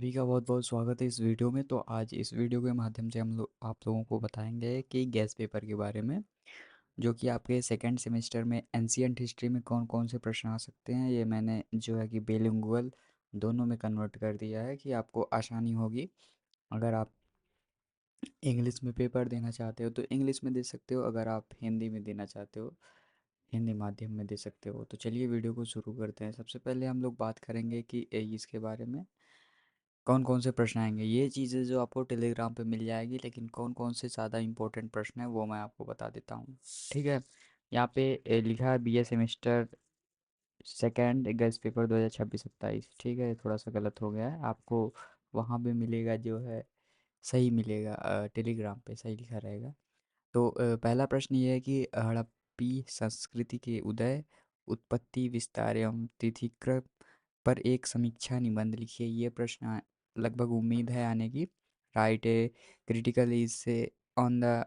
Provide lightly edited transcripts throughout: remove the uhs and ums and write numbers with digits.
सभी का बहुत बहुत स्वागत है इस वीडियो में। तो आज इस वीडियो के माध्यम से हम लोग आप लोगों को बताएंगे कि गैस पेपर के बारे में, जो कि आपके सेकंड सेमेस्टर में एंशियंट हिस्ट्री में कौन कौन से प्रश्न आ सकते हैं। ये मैंने जो है कि बिलिंगुअल दोनों में कन्वर्ट कर दिया है कि आपको आसानी होगी। अगर आप इंग्लिश में पेपर देना चाहते हो तो इंग्लिश में दे सकते हो, अगर आप हिंदी में देना चाहते हो हिंदी माध्यम में दे सकते हो। तो चलिए वीडियो को शुरू करते हैं। सबसे पहले हम लोग बात करेंगे कि इसके बारे में कौन कौन से प्रश्न आएंगे। ये चीज़ें जो आपको टेलीग्राम पे मिल जाएगी, लेकिन कौन कौन से ज़्यादा इंपॉर्टेंट प्रश्न है वो मैं आपको बता देता हूँ। ठीक है। यहाँ पे लिखा है BA semester second gas paper 2026-27। ठीक है, थोड़ा सा गलत हो गया है। आपको वहाँ पे मिलेगा जो है सही मिलेगा, टेलीग्राम पे सही लिखा रहेगा। तो पहला प्रश्न ये है कि हड़प्पी संस्कृति के उदय, उत्पत्ति, विस्तार एवं तिथिक्रम पर एक समीक्षा निबंध लिखिए। ये प्रश्न लगभग उम्मीद है आने की। Write a critical essay on the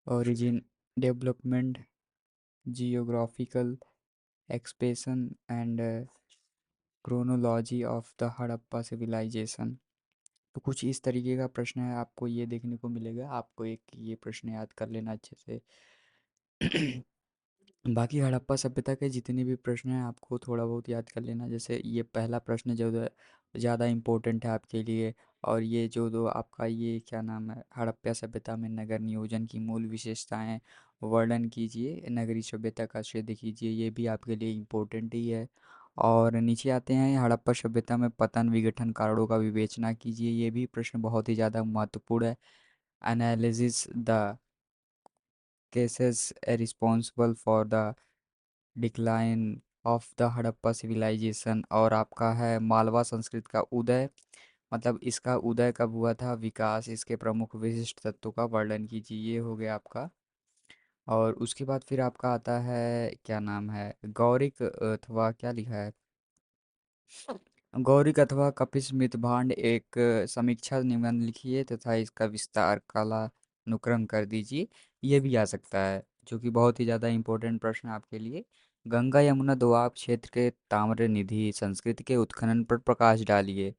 origin, development, geographical expansion and chronology of the Harappa civilization. तो कुछ इस तरीके का प्रश्न है, आपको ये देखने को मिलेगा। आपको एक ये प्रश्न याद कर लेना अच्छे से। बाकी हड़प्पा सभ्यता के जितने भी प्रश्न हैं आपको थोड़ा बहुत याद कर लेना। जैसे ये पहला प्रश्न जो है ज़्यादा इम्पोर्टेंट है आपके लिए। और ये जो दो आपका ये क्या नाम है, हड़प्पा सभ्यता में नगर नियोजन की मूल विशेषताएं वर्णन कीजिए, नगरीय सभ्यता का क्षेत्र कीजिए, ये भी आपके लिए इम्पोर्टेंट ही है। और नीचे आते हैं, हड़प्पा सभ्यता में पतन विघटन कारणों का विवेचना कीजिए। ये भी प्रश्न बहुत ही ज़्यादा महत्वपूर्ण है। Analysis the cases responsible for the decline of the Harappa civilization. और आपका है मालवा संस्कृत का उदय, मतलब इसका उदय कब हुआ था, विकास, इसके प्रमुख विशिष्ट तत्वों का वर्णन कीजिए। ये हो गया आपका। और उसके बाद फिर आपका आता है क्या नाम है, गौरिक अथवा क्या लिखा है, गौरिक अथवा कपिस्मित भांड एक समीक्षा निबंध लिखिए तथा इसका विस्तार कालानुक्रम कर दीजिए। ये भी आ सकता है, जो कि बहुत ही ज़्यादा इम्पोर्टेंट प्रश्न है आपके लिए। गंगा यमुना दोआब क्षेत्र के ताम्र निधि संस्कृति के उत्खनन पर प्रकाश डालिए।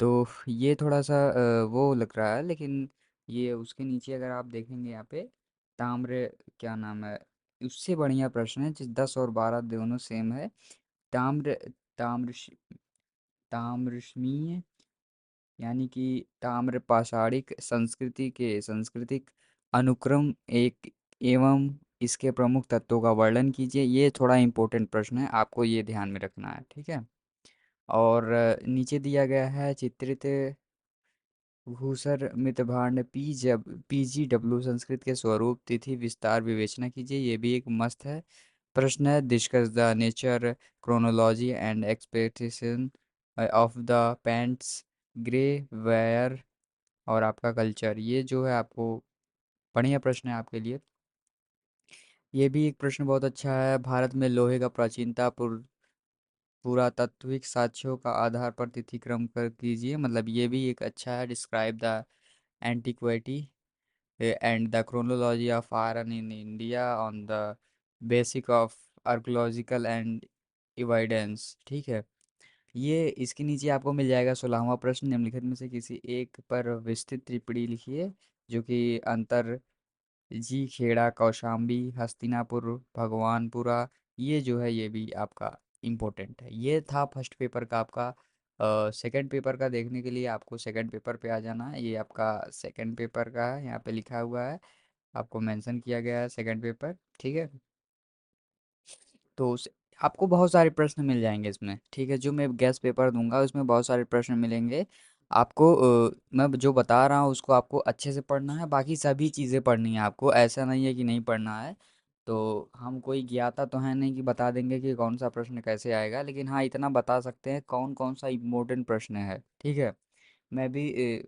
तो ये थोड़ा सा वो लग रहा है, लेकिन ये उसके नीचे अगर आप देखेंगे यहाँ पे ताम्र क्या नाम है, उससे बढ़िया प्रश्न है जिस 10 और 12 दोनों सेम है। ताम्र ताम्र ताम्रश्मीय, यानी कि ताम्र पाषाणिक संस्कृति के सांस्कृतिक अनुक्रम एक एवं इसके प्रमुख तत्वों का वर्णन कीजिए। ये थोड़ा इम्पोर्टेंट प्रश्न है, आपको ये ध्यान में रखना है। ठीक है। और नीचे दिया गया है चित्रित घूसर मितभांड पीजीडब्ल्यू संस्कृत के स्वरूप, तिथि, विस्तार विवेचना कीजिए। ये भी एक मस्त है प्रश्न है। Discuss the nature, chronology and expectation of the paints grey ware और आपका कल्चर। ये जो है आपको बढ़िया प्रश्न है आपके लिए। ये भी एक प्रश्न बहुत अच्छा है। भारत में लोहे का प्राचीनता पुरातात्विक साक्ष्यों का आधार पर तिथिक्रम कर कीजिए। मतलब ये भी एक अच्छा है। Describe the antiquity and the chronology of iron in India on the basic of archaeological and evidence। ठीक है। ये इसके नीचे आपको मिल जाएगा 16वां प्रश्न, निम्नलिखित में से किसी एक पर विस्तृत टिप्पणी लिखिए, जो कि अंतर जी खेड़ा, कौशाम्बी, हस्तिनापुर, भगवानपुरा। ये जो है ये भी आपका इम्पोर्टेंट है। ये था फर्स्ट पेपर का आपका। सेकंड पेपर का देखने के लिए आपको सेकंड पेपर पे आ जाना है। ये आपका सेकंड पेपर का है, यहाँ पे लिखा हुआ है, आपको मेंशन किया गया है सेकंड पेपर। ठीक है। तो आपको बहुत सारे प्रश्न मिल जाएंगे इसमें। ठीक है, जो मैं गैस पेपर दूंगा उसमें बहुत सारे प्रश्न मिलेंगे आपको। मैं जो बता रहा हूँ उसको आपको अच्छे से पढ़ना है, बाकी सभी चीज़ें पढ़नी है आपको, ऐसा नहीं है कि नहीं पढ़ना है। तो हम कोई ज्ञाता तो है नहीं कि बता देंगे कि कौन सा प्रश्न कैसे आएगा, लेकिन हाँ इतना बता सकते हैं कौन कौन सा इम्पोर्टेंट प्रश्न है। ठीक है। मैं भी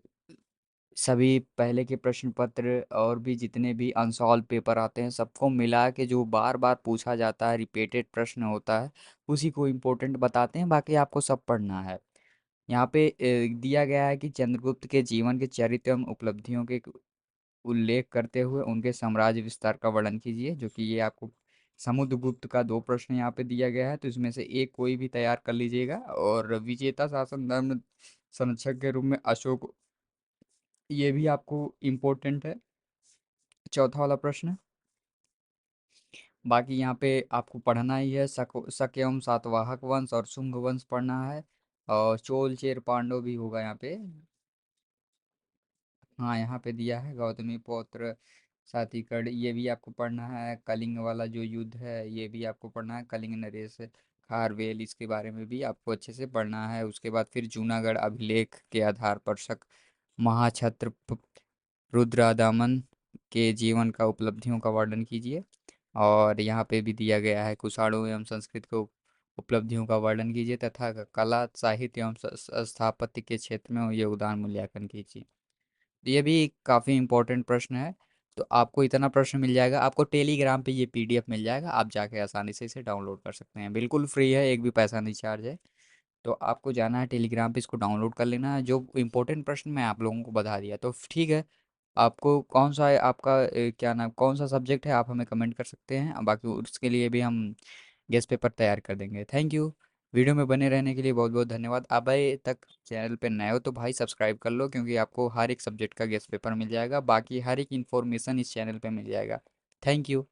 सभी पहले के प्रश्न पत्र और भी जितने भी अनसॉल्व पेपर आते हैं सबको मिला के जो बार बार पूछा जाता है, रिपीटेड प्रश्न होता है, उसी को इम्पोर्टेंट बताते हैं। बाकी आपको सब पढ़ना है। यहाँ पे दिया गया है कि चंद्रगुप्त के जीवन के चरित्र एवं उपलब्धियों के उल्लेख करते हुए उनके साम्राज्य विस्तार का वर्णन कीजिए, जो कि ये आपको समुद्रगुप्त का 2 प्रश्न यहाँ पे दिया गया है, तो इसमें से एक कोई भी तैयार कर लीजिएगा। और विजेता शासन धर्म संरक्षक के रूप में अशोक, ये भी आपको इम्पोर्टेंट है, चौथा वाला प्रश्न। बाकी यहाँ पे आपको पढ़ना ही है, शक एवं सातवाहक वंश और शुंग वंश पढ़ना है, और चोल चेर पांडव भी होगा यहाँ पे। हाँ, यहाँ पे दिया है गौतमी पौत्र सातिकड़, ये भी आपको पढ़ना है। कलिंग वाला जो युद्ध है ये भी आपको पढ़ना है, कलिंग नरेश खारवेल, इसके बारे में भी आपको अच्छे से पढ़ना है। उसके बाद फिर जूनागढ़ अभिलेख के आधार पर शक महाक्षत्र रुद्रदामन के जीवन का उपलब्धियों का वर्णन कीजिए। और यहाँ पे भी दिया गया है कुषाणों एवं संस्कृत को उपलब्धियों का वर्णन कीजिए, तथा कला साहित्य एवं स्थापत्य के क्षेत्र में योगदान मूल्यांकन कीजिए। ये भी काफ़ी इंपॉर्टेंट प्रश्न है। तो आपको इतना प्रश्न मिल जाएगा, आपको टेलीग्राम पे ये पीडीएफ मिल जाएगा, आप जाके आसानी से इसे डाउनलोड कर सकते हैं, बिल्कुल फ्री है, एक भी पैसा नहीं चार्ज है। तो आपको जाना है टेलीग्राम पे, इसको डाउनलोड कर लेना है। जो इंपॉर्टेंट प्रश्न मैं आप लोगों को बता दिया, तो ठीक है। आपको कौन सा है आपका क्या नाम, कौन सा सब्जेक्ट है, आप हमें कमेंट कर सकते हैं, बाकी उसके लिए भी हम गेस्ट पेपर तैयार कर देंगे। Thank you. वीडियो में बने रहने के लिए बहुत बहुत धन्यवाद। आप भाई तक चैनल पे नए हो तो भाई सब्सक्राइब कर लो, क्योंकि आपको हर एक सब्जेक्ट का गेस्ट पेपर मिल जाएगा, बाकी हर एक इन्फॉर्मेशन इस चैनल पे मिल जाएगा। Thank you.